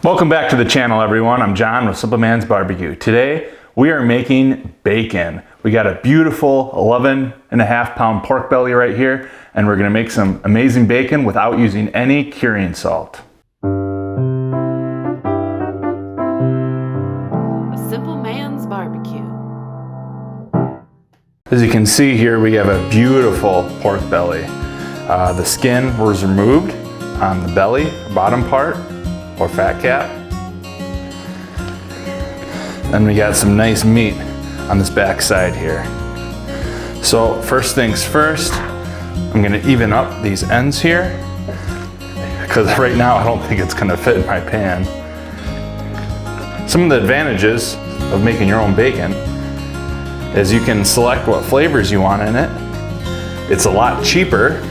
Welcome back to the channel, everyone. I'm John with Simple Man's Barbecue. Today we are making bacon. We got a beautiful 11.5-pound pork belly right here, and we're gonna make some amazing bacon without using any curing salt. A Simple Man's Barbecue. As you can see here, we have a beautiful pork belly. The skin was removed on the belly, bottom part, or fat cap. Then we got some nice meat on this back side here. So first things first, I'm gonna even up these ends here because right now I don't think it's gonna fit in my pan. Some of the advantages of making your own bacon is you can select what flavors you want in it. It's a lot cheaper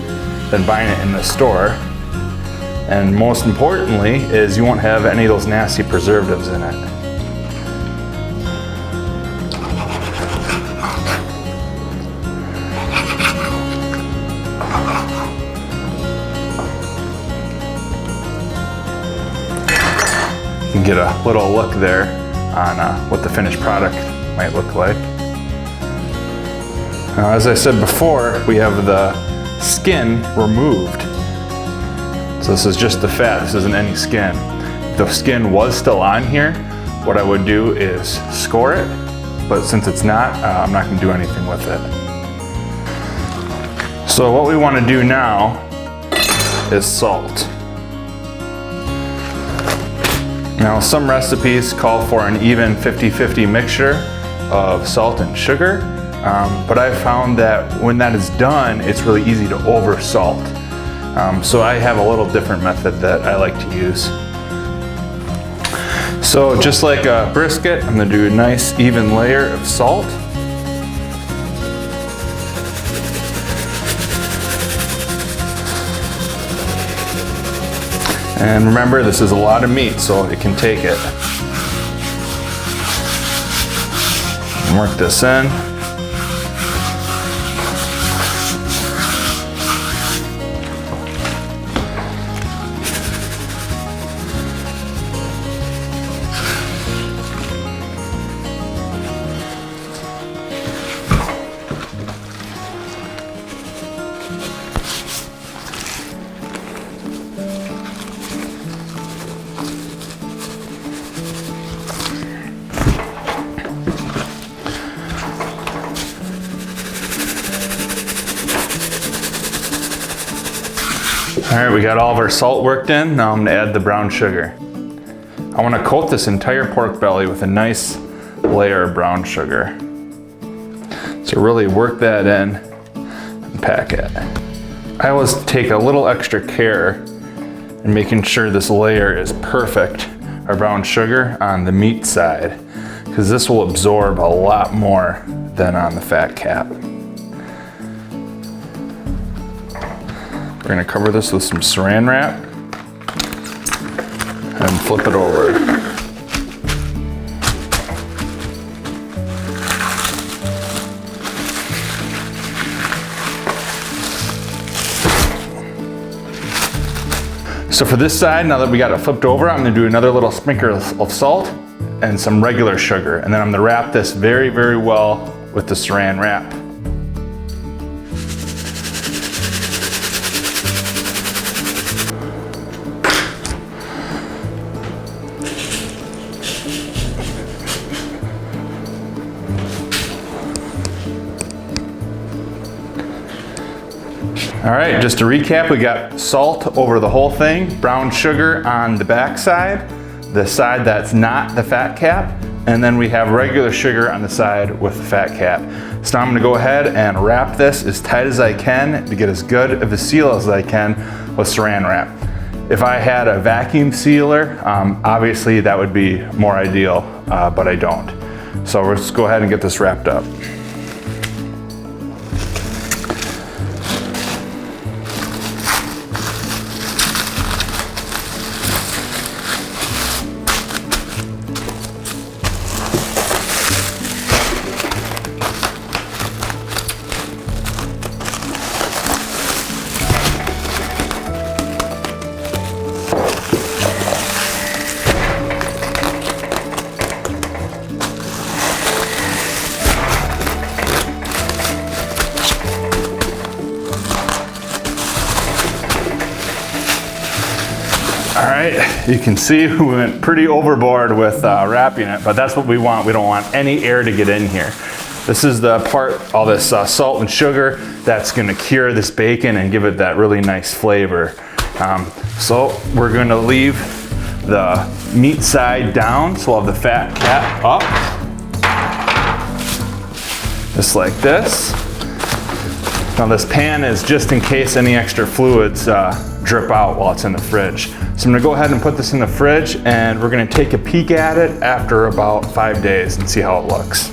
than buying it in the store. And most importantly is you won't have any of those nasty preservatives in it. You can get a little look there on what the finished product might look like. Now, as I said before, we have the skin removed. So this is just the fat, this isn't any skin. If the skin was still on here, what I would do is score it, but since it's not, I'm not gonna do anything with it. So what we wanna do now is salt. Now some recipes call for an even 50-50 mixture of salt and sugar, but I've found that when that is done, it's really easy to over salt. So I have a little different method that I like to use. So just like a brisket, I'm gonna do a nice even layer of salt. And remember, this is a lot of meat, so it can take it. Work this in. All right, we got all of our salt worked in. Now I'm gonna add the brown sugar. I wanna coat this entire pork belly with a nice layer of brown sugar. So really work that in and pack it. I always take a little extra care in making sure this layer is perfect, our brown sugar on the meat side, because this will absorb a lot more than on the fat cap. We're gonna cover this with some saran wrap and flip it over. So for this side, now that we got it flipped over, I'm gonna do another little sprinkle of salt and some regular sugar. And then I'm gonna wrap this very, very well with the saran wrap. All right, just to recap, we got salt over the whole thing, brown sugar on the back side, the side that's not the fat cap, and then we have regular sugar on the side with the fat cap. So now I'm gonna go ahead and wrap this as tight as I can to get as good of a seal as I can with saran wrap. If I had a vacuum sealer, obviously that would be more ideal, but I don't. So let's go ahead and get this wrapped up. You can see we went pretty overboard with wrapping it, but that's what we want. We don't want any air to get in here. This is the part, all this salt and sugar, that's gonna cure this bacon and give it that really nice flavor. So we're gonna leave the meat side down, so we'll have the fat cap up. Just like this. Now this pan is just in case any extra fluids drip out while it's in the fridge. So I'm gonna go ahead and put this in the fridge, and we're gonna take a peek at it after about 5 days and see how it looks.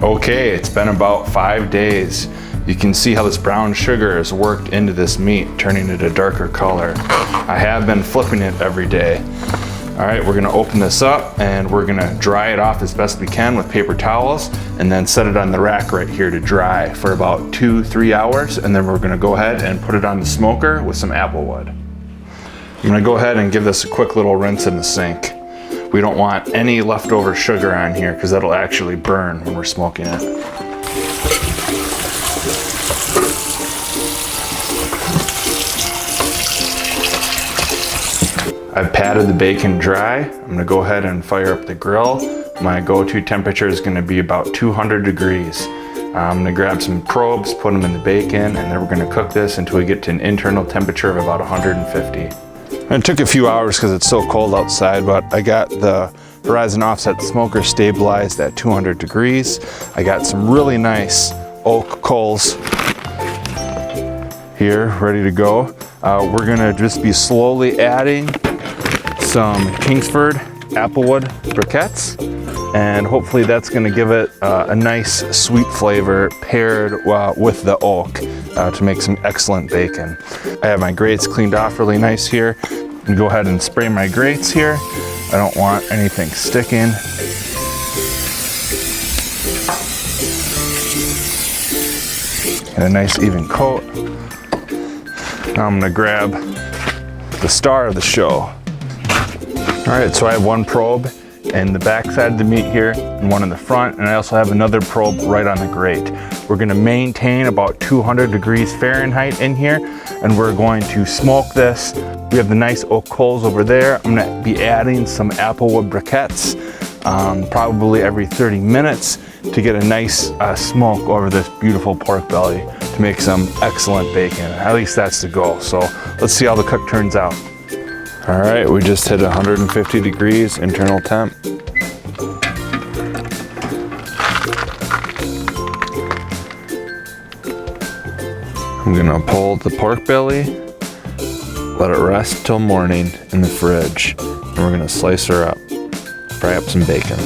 Okay, it's been about 5 days. You can see how this brown sugar has worked into this meat, turning it a darker color. I have been flipping it every day. All right, we're gonna open this up and we're gonna dry it off as best we can with paper towels, and then set it on the rack right here to dry for about 2-3 hours, and then we're gonna go ahead and put it on the smoker with some Applewood. I'm gonna go ahead and give this a quick little rinse in the sink. We don't want any leftover sugar on here because that'll actually burn when we're smoking it. I've patted the bacon dry. I'm gonna go ahead and fire up the grill. My go-to temperature is gonna be about 200 degrees. I'm gonna grab some probes, put them in the bacon, and then we're gonna cook this until we get to an internal temperature of about 150. It took a few hours because it's so cold outside, but I got the horizon offset smoker stabilized at 200 degrees. I got some really nice oak coals here ready to go. We're gonna just be slowly adding some Kingsford Applewood briquettes, and hopefully that's gonna give it a nice sweet flavor paired with the oak to make some excellent bacon. I have my grates cleaned off really nice here. I'm gonna go ahead and spray my grates here. I don't want anything sticking. Get a nice even coat. Now I'm gonna grab the star of the show. All right, so I have one probe in the back side of the meat here and one in the front, and I also have another probe right on the grate. We're gonna maintain about 200 degrees Fahrenheit in here, and we're going to smoke this. We have the nice oak coals over there. I'm gonna be adding some Applewood briquettes probably every 30 minutes to get a nice smoke over this beautiful pork belly to make some excellent bacon. At least that's the goal. So let's see how the cook turns out. All right, we just hit 150 degrees internal temp. I'm gonna pull the pork belly, let it rest till morning in the fridge, and we're gonna slice her up, fry up some bacon.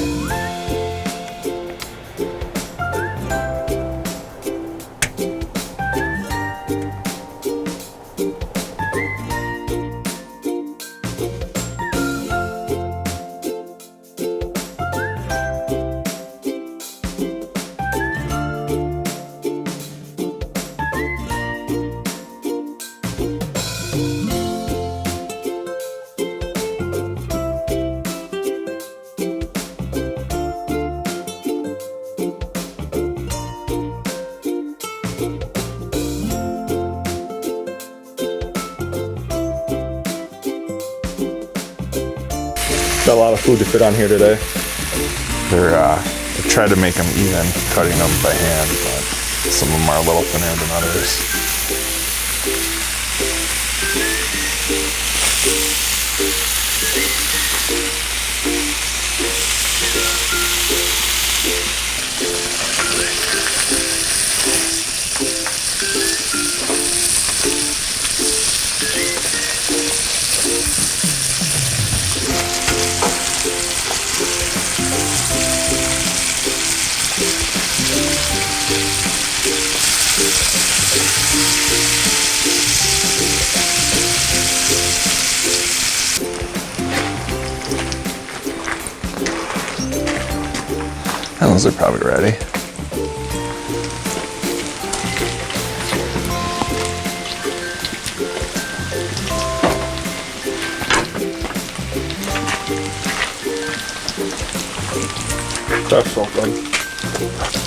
Got a lot of food to fit on here today. I tried to make them even, cutting them by hand, but some of them are a little thinner than others. Those are probably ready. That's something.